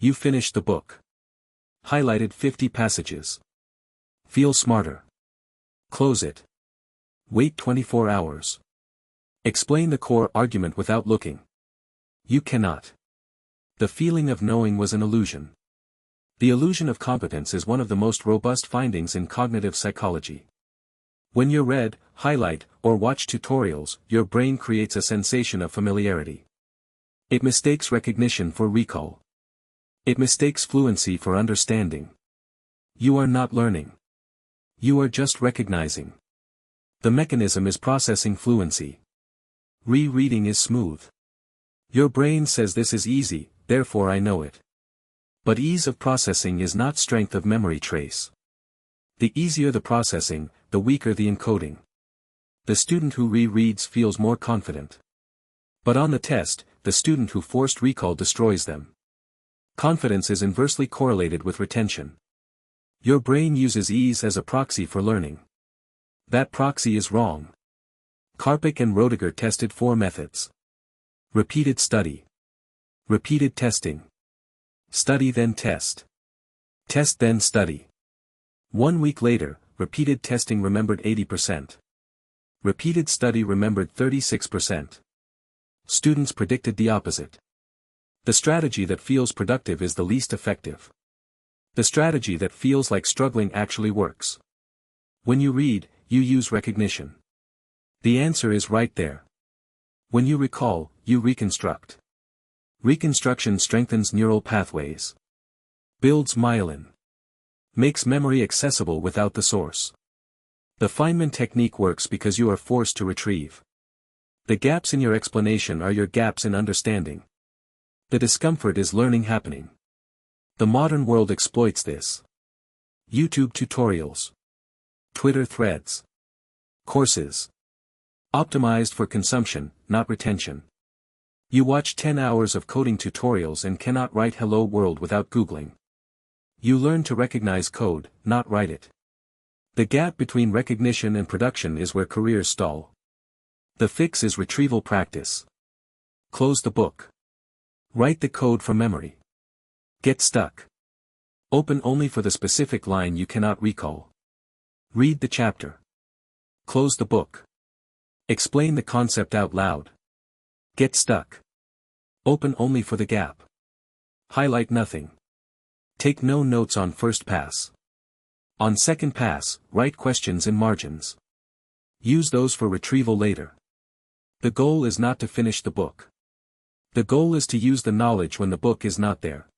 You finished the book. Highlighted 50 passages. Feel smarter. Close it. Wait 24 hours. Explain the core argument without looking. You cannot. The feeling of knowing was an illusion. The illusion of competence is one of the most robust findings in cognitive psychology. When you read, highlight, or watch tutorials, your brain creates a sensation of familiarity. It mistakes recognition for recall. It mistakes fluency for understanding. You are not learning. You are just recognizing. The mechanism is processing fluency. Rereading is smooth. Your brain says this is easy, therefore I know it. But ease of processing is not strength of memory trace. The easier the processing, the weaker the encoding. The student who rereads feels more confident. But on the test, the student who forced recall destroys them. Confidence is inversely correlated with retention. Your brain uses ease as a proxy for learning. That proxy is wrong. Karpik and Roediger tested 4 methods. Repeated study. Repeated testing. Study then test. Test then study. 1 week later, repeated testing remembered 80%. Repeated study remembered 36%. Students predicted the opposite. The strategy that feels productive is the least effective. The strategy that feels like struggling actually works. When you read, you use recognition. The answer is right there. When you recall, you reconstruct. Reconstruction strengthens neural pathways. Builds myelin. Makes memory accessible without the source. The Feynman technique works because you are forced to retrieve. The gaps in your explanation are your gaps in understanding. The discomfort is learning happening. The modern world exploits this. YouTube tutorials. Twitter threads. Courses. Optimized for consumption, not retention. You watch 10 hours of coding tutorials and cannot write "Hello World" without Googling. You learn to recognize code, not write it. The gap between recognition and production is where careers stall. The fix is retrieval practice. Close the book. Write the code from memory. Get stuck. Open only for the specific line you cannot recall. Read the chapter. Close the book. Explain the concept out loud. Get stuck. Open only for the gap. Highlight nothing. Take no notes on first pass. On second pass, write questions in margins. Use those for retrieval later. The goal is not to finish the book. The goal is to use the knowledge when the book is not there.